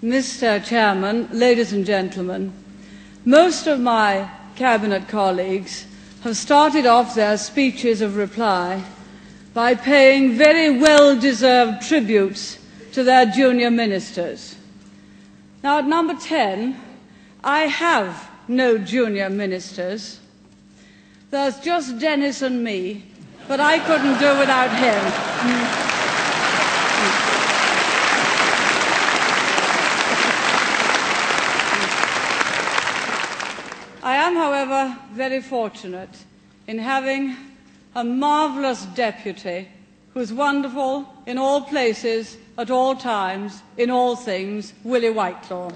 Mr. Chairman, ladies and gentlemen, most of my Cabinet colleagues have started off their speeches of reply by paying very well-deserved tributes to their junior ministers. Now, at number 10, I have no junior ministers. There's just Dennis and me, but I couldn't do without him. I am, however, very fortunate in having a marvellous deputy who's wonderful in all places, at all times, in all things, Willie Whitelaw.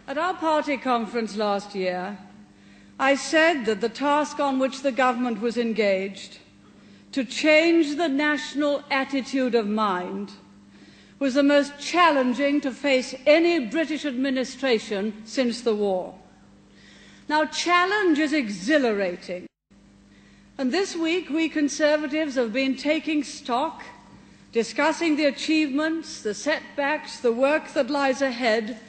At our party conference last year, I said that the task on which the government was engaged, to change the national attitude of mind, was the most challenging to face any British administration since the war. Now, challenge is exhilarating. And this week, we Conservatives have been taking stock, discussing the achievements, the setbacks, the work that lies ahead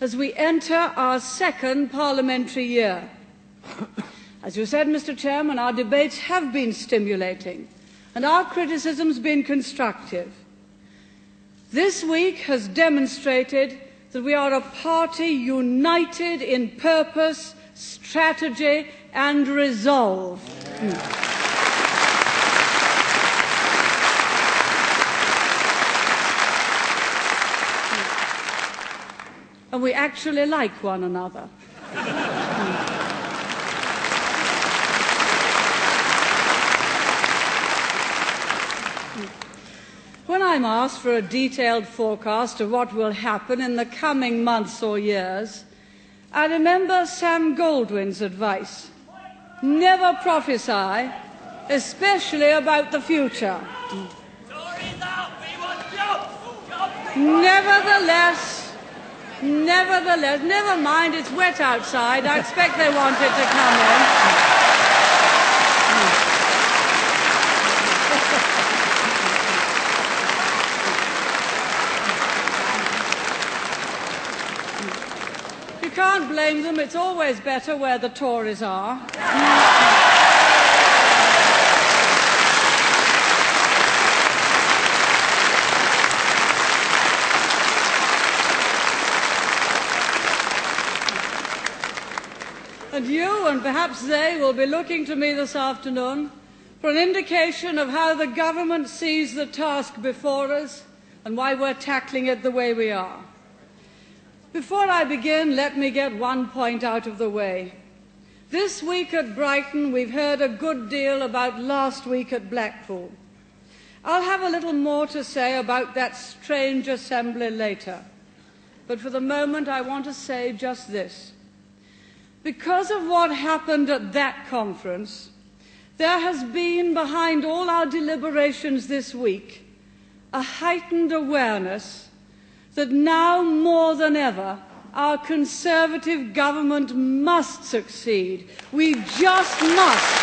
as we enter our second parliamentary year. As you said, Mr. Chairman, our debates have been stimulating, and our criticism's been constructive. This week has demonstrated that we are a party united in purpose, strategy, and resolve. And we actually like one another. When I'm asked for a detailed forecast of what will happen in the coming months or years, I remember Sam Goldwyn's advice: never prophesy, especially about the future. Nevertheless, never mind, it's wet outside. I expect they want it to come in. You can't blame them. It's always better where the Tories are. And you, and perhaps they, will be looking to me this afternoon for an indication of how the government sees the task before us and why we're tackling it the way we are. Before I begin, let me get one point out of the way. This week at Brighton, we've heard a good deal about last week at Blackpool. I'll have a little more to say about that strange assembly later. But for the moment, I want to say just this. Because of what happened at that conference, there has been, behind all our deliberations this week, a heightened awareness that now more than ever, our Conservative government must succeed. We just must.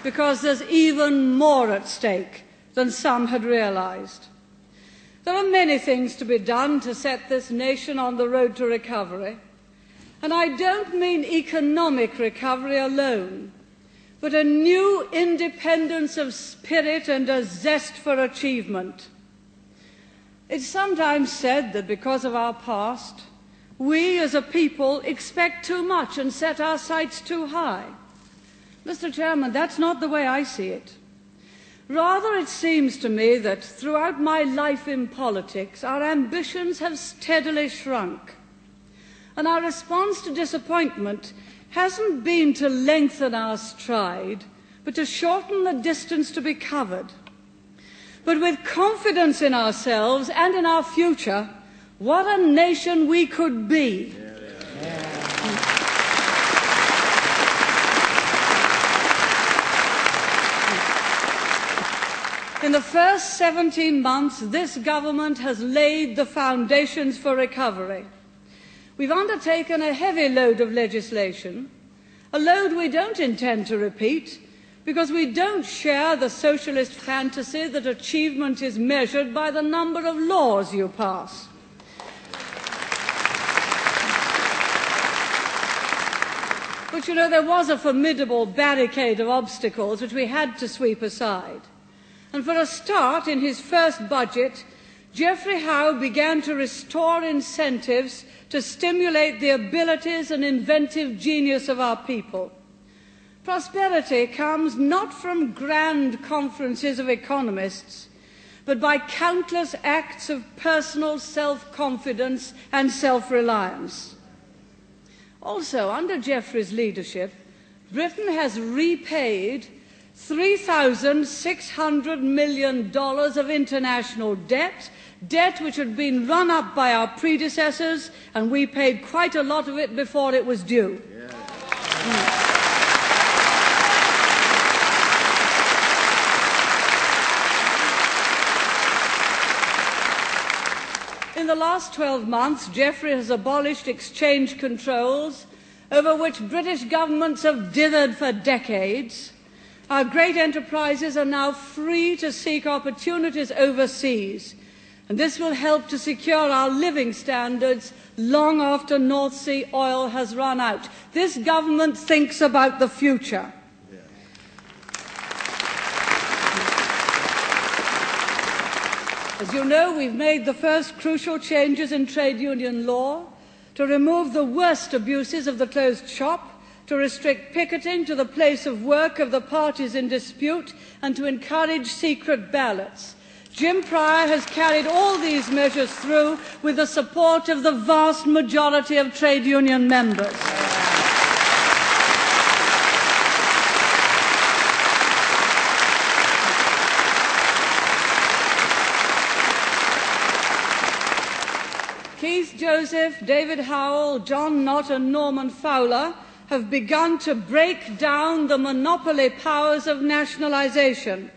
Because there's even more at stake than some had realized. There are many things to be done to set this nation on the road to recovery. And I don't mean economic recovery alone, but a new independence of spirit and a zest for achievement. It's sometimes said that because of our past, we as a people expect too much and set our sights too high. Mr. Chairman, that's not the way I see it. Rather, it seems to me that throughout my life in politics, our ambitions have steadily shrunk. And our response to disappointment hasn't been to lengthen our stride, but to shorten the distance to be covered. But with confidence in ourselves and in our future, what a nation we could be. In the first 17 months, this government has laid the foundations for recovery. We've undertaken a heavy load of legislation, a load we don't intend to repeat, because we don't share the socialist fantasy that achievement is measured by the number of laws you pass. But you know, there was a formidable barricade of obstacles which we had to sweep aside. And for a start, in his first budget, Geoffrey Howe began to restore incentives to stimulate the abilities and inventive genius of our people. Prosperity comes not from grand conferences of economists, but by countless acts of personal self-confidence and self-reliance. Also, under Geoffrey's leadership, Britain has repaid $3,600 million of international debt, debt which had been run up by our predecessors, and we paid quite a lot of it before it was due. In the last 12 months, Geoffrey has abolished exchange controls over which British governments have dithered for decades. Our great enterprises are now free to seek opportunities overseas, and this will help to secure our living standards long after North Sea oil has run out. This government thinks about the future. As you know, we've made the first crucial changes in trade union law to remove the worst abuses of the closed shop, to restrict picketing to the place of work of the parties in dispute, and to encourage secret ballots. Jim Pryor has carried all these measures through with the support of the vast majority of trade union members. Keith Joseph, David Howell, John Knott and Norman Fowler have begun to break down the monopoly powers of nationalisation.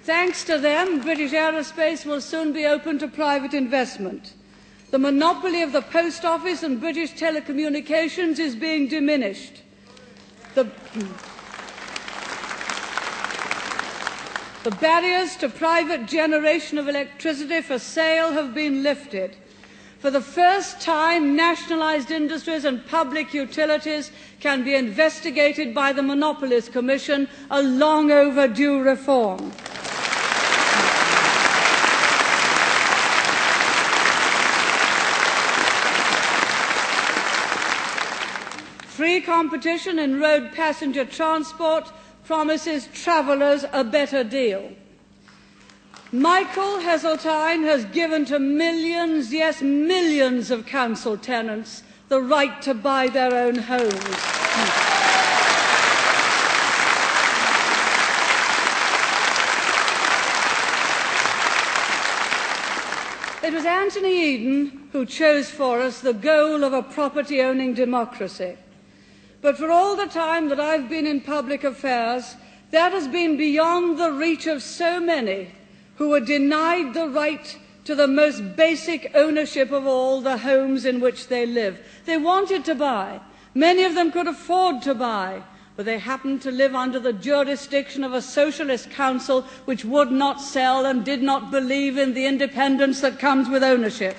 Thanks to them, British aerospace will soon be open to private investment. The monopoly of the post office and British telecommunications is being diminished. The barriers to private generation of electricity for sale have been lifted. For the first time, nationalised industries and public utilities can be investigated by the Monopolies Commission, a long overdue reform. Free competition in road passenger transport promises travellers a better deal. Michael Heseltine has given to millions, yes, millions of council tenants the right to buy their own homes. It was Anthony Eden who chose for us the goal of a property-owning democracy. But for all the time that I've been in public affairs, that has been beyond the reach of so many who were denied the right to the most basic ownership of all, the homes in which they live. They wanted to buy. Many of them could afford to buy, but they happened to live under the jurisdiction of a socialist council which would not sell and did not believe in the independence that comes with ownership.